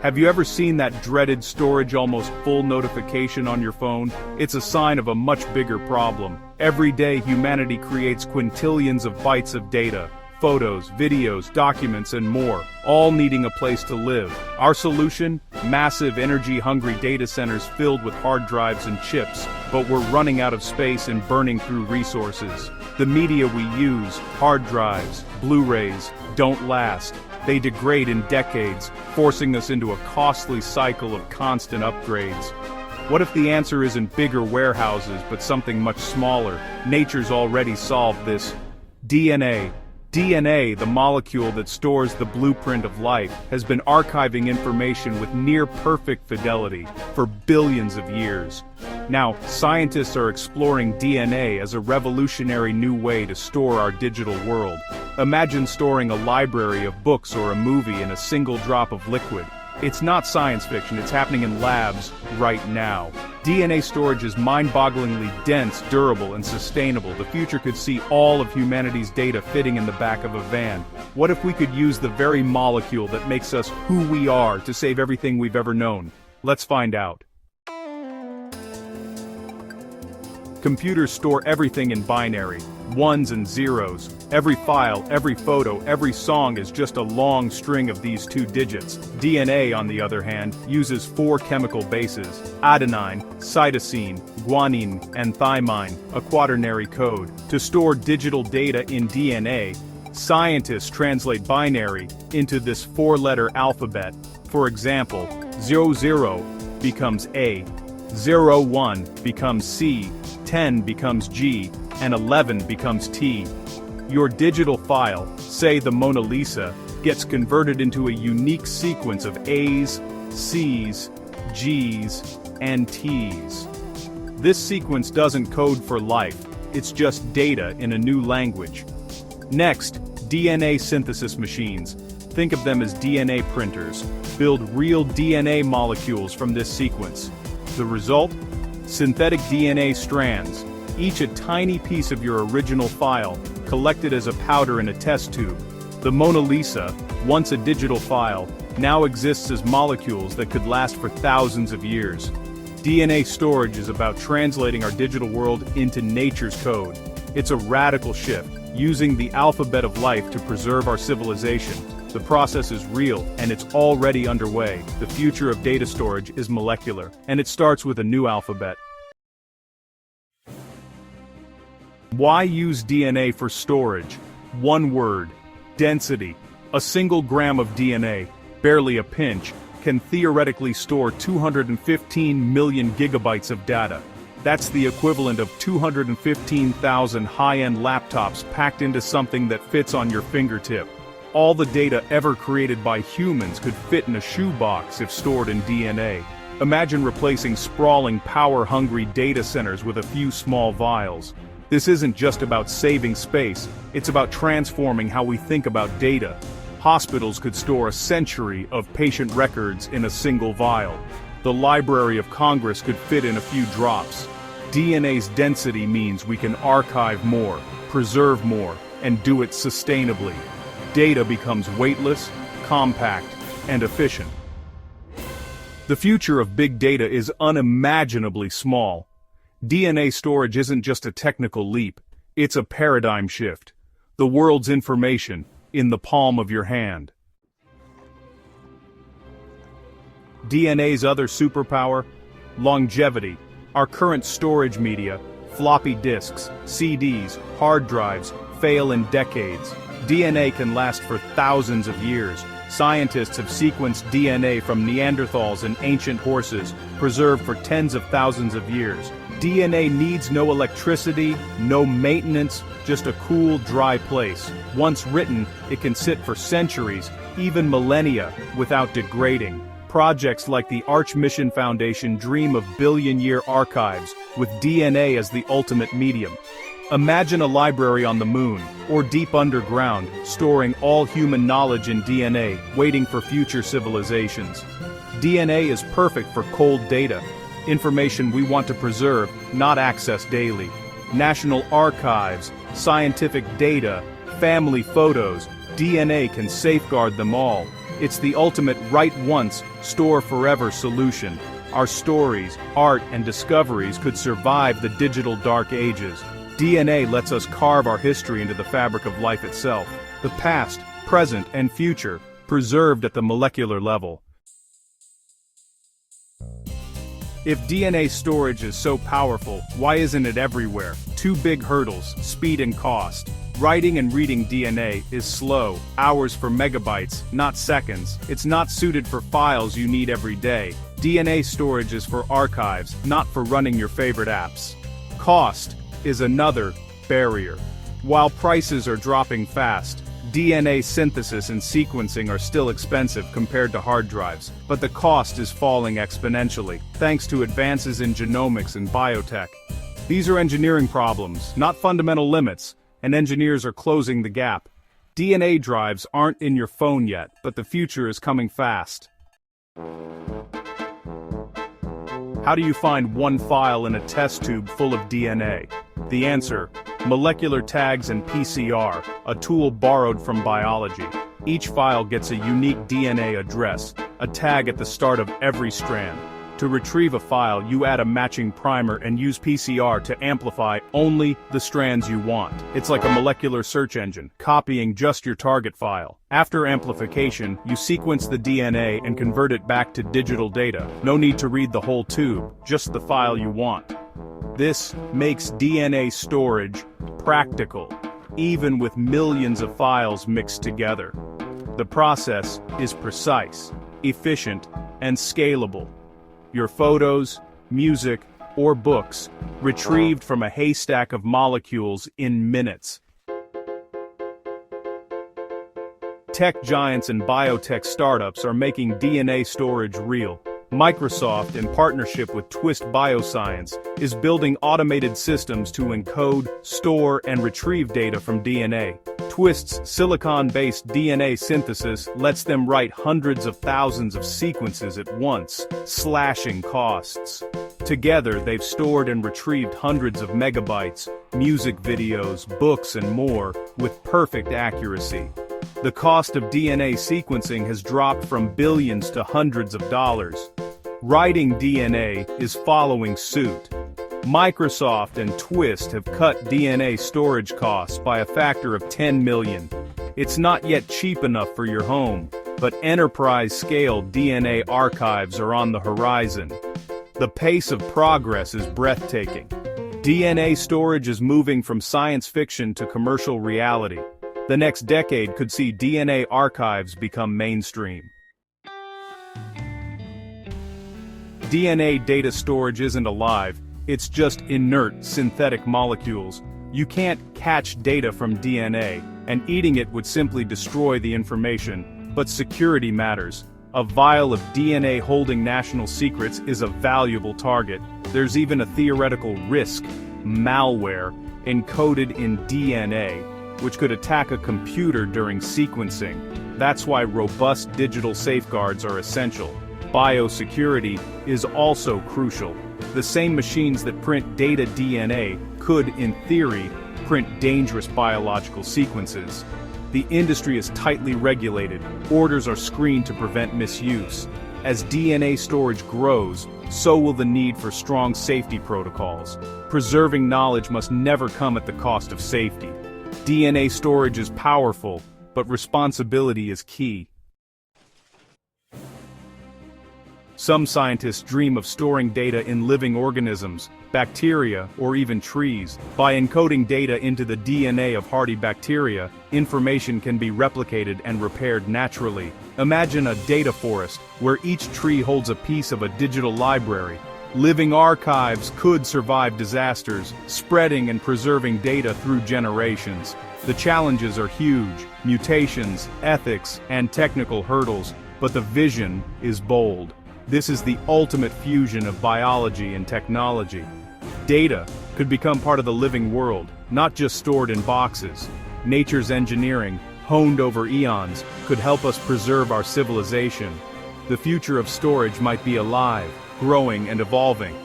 Have you ever seen that dreaded storage almost full notification on your phone? It's a sign of a much bigger problem. Every day humanity creates quintillions of bytes of data. Photos, videos, documents, and more, all needing a place to live. Our solution? Massive energy-hungry data centers filled with hard drives and chips, but we're running out of space and burning through resources. The media we use, hard drives, Blu-rays, don't last. They degrade in decades, forcing us into a costly cycle of constant upgrades. What if the answer isn't bigger warehouses, but something much smaller? Nature's already solved this. DNA. DNA, the molecule that stores the blueprint of life, has been archiving information with near-perfect fidelity for billions of years. Now, scientists are exploring DNA as a revolutionary new way to store our digital world. Imagine storing a library of books or a movie in a single drop of liquid. It's not science fiction, it's happening in labs right now. DNA storage is mind-bogglingly dense, durable, and sustainable. The future could see all of humanity's data fitting in the back of a van. What if we could use the very molecule that makes us who we are to save everything we've ever known? Let's find out. Computers store everything in binary, ones and zeros. Every file, every photo, every song is just a long string of these two digits. DNA, on the other hand, uses 4 chemical bases: adenine, cytosine, guanine, and thymine, a quaternary code. To store digital data in DNA, scientists translate binary into this 4-letter alphabet. For example, 00 becomes A, 01 becomes C, 10 becomes G, and 11 becomes T. Your digital file, say the Mona Lisa, gets converted into a unique sequence of A's, C's, G's, and T's. This sequence doesn't code for life, it's just data in a new language. Next, DNA synthesis machines. Think of them as DNA printers. Build real DNA molecules from this sequence. The result? Synthetic DNA strands, each a tiny piece of your original file, collected as a powder in a test tube. The Mona Lisa, once a digital file, now exists as molecules that could last for thousands of years. DNA storage is about translating our digital world into nature's code. It's a radical shift, using the alphabet of life to preserve our civilization. The process is real, and it's already underway. The future of data storage is molecular, and it starts with a new alphabet. Why use DNA for storage? One word: density. A single gram of DNA, barely a pinch, can theoretically store 215 million gigabytes of data. That's the equivalent of 215,000 high-end laptops packed into something that fits on your fingertip. All the data ever created by humans could fit in a shoebox if stored in DNA. Imagine replacing sprawling, power-hungry data centers with a few small vials. This isn't just about saving space, it's about transforming how we think about data. Hospitals could store a century of patient records in a single vial. The Library of Congress could fit in a few drops. DNA's density means we can archive more, preserve more, and do it sustainably. Data becomes weightless, compact, and efficient. The future of big data is unimaginably small. DNA storage isn't just a technical leap, it's a paradigm shift. The world's information, in the palm of your hand. DNA's other superpower? Longevity. Our current storage media, floppy disks, CDs, hard drives, fail in decades. DNA can last for thousands of years. Scientists have sequenced DNA from Neanderthals and ancient horses, preserved for tens of thousands of years. DNA needs no electricity, no maintenance, just a cool, dry place. Once written, it can sit for centuries, even millennia, without degrading. Projects like the Arch Mission Foundation dream of billion-year archives, with DNA as the ultimate medium. Imagine a library on the moon, or deep underground, storing all human knowledge in DNA, waiting for future civilizations. DNA is perfect for cold data, information we want to preserve, not access daily. National archives, scientific data, family photos, DNA can safeguard them all. It's the ultimate write once, store forever solution. Our stories, art, and discoveries could survive the digital dark ages. DNA lets us carve our history into the fabric of life itself. The past, present, and future, preserved at the molecular level. If DNA storage is so powerful, why isn't it everywhere? Two big hurdles: speed and cost. Writing and reading DNA is slow, hours for megabytes, not seconds. It's not suited for files you need every day. DNA storage is for archives, not for running your favorite apps. Cost is another barrier. While prices are dropping fast, DNA synthesis and sequencing are still expensive compared to hard drives, but the cost is falling exponentially, thanks to advances in genomics and biotech. These are engineering problems, not fundamental limits, and engineers are closing the gap. DNA drives aren't in your phone yet, but the future is coming fast. How do you find one file in a test tube full of DNA? The answer: molecular tags and PCR, a tool borrowed from biology. Each file gets a unique DNA address, a tag at the start of every strand. To retrieve a file, you add a matching primer and use PCR to amplify only the strands you want. It's like a molecular search engine, copying just your target file. After amplification, you sequence the DNA and convert it back to digital data. No need to read the whole tube, just the file you want. This makes DNA storage practical, even with millions of files mixed together. The process is precise, efficient, and scalable. Your photos, music, or books retrieved from a haystack of molecules in minutes. Tech giants and biotech startups are making DNA storage real. Microsoft, in partnership with Twist Bioscience, is building automated systems to encode, store, and retrieve data from DNA. Twist's silicon-based DNA synthesis lets them write hundreds of thousands of sequences at once, slashing costs. Together, they've stored and retrieved hundreds of megabytes, music videos, books, and more, with perfect accuracy. The cost of DNA sequencing has dropped from billions to hundreds of dollars. Writing DNA is following suit. Microsoft and Twist have cut DNA storage costs by a factor of 10 million. It's not yet cheap enough for your home, but enterprise-scale DNA archives are on the horizon. The pace of progress is breathtaking. DNA storage is moving from science fiction to commercial reality. The next decade could see DNA archives become mainstream. DNA data storage isn't alive, it's just inert synthetic molecules. You can't catch data from DNA, and eating it would simply destroy the information. But security matters. A vial of DNA holding national secrets is a valuable target. There's even a theoretical risk: malware, encoded in DNA, which could attack a computer during sequencing. That's why robust digital safeguards are essential. Biosecurity is also crucial. The same machines that print data DNA could, in theory, print dangerous biological sequences. The industry is tightly regulated. Orders are screened to prevent misuse. As DNA storage grows, so will the need for strong safety protocols. Preserving knowledge must never come at the cost of safety. DNA storage is powerful, but responsibility is key. Some scientists dream of storing data in living organisms, bacteria, or even trees. By encoding data into the DNA of hardy bacteria, information can be replicated and repaired naturally. Imagine a data forest, where each tree holds a piece of a digital library. Living archives could survive disasters, spreading and preserving data through generations. The challenges are huge: mutations, ethics, and technical hurdles, but the vision is bold. This is the ultimate fusion of biology and technology. Data could become part of the living world, not just stored in boxes. Nature's engineering, honed over eons, could help us preserve our civilization. The future of storage might be alive, growing, and evolving.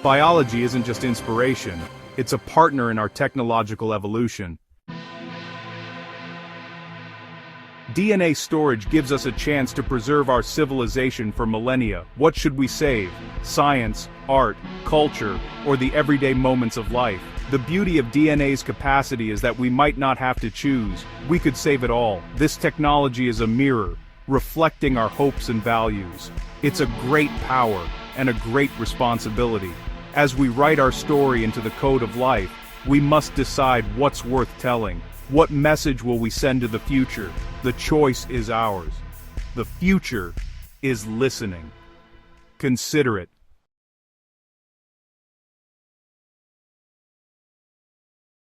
Biology isn't just inspiration, it's a partner in our technological evolution. DNA storage gives us a chance to preserve our civilization for millennia. What should we save? Science, art, culture, or the everyday moments of life? The beauty of DNA's capacity is that we might not have to choose. We could save it all. This technology is a mirror, reflecting our hopes and values. It's a great power and a great responsibility. As we write our story into the code of life, we must decide what's worth telling. What message will we send to the future? The choice is ours. The future is listening. Consider it.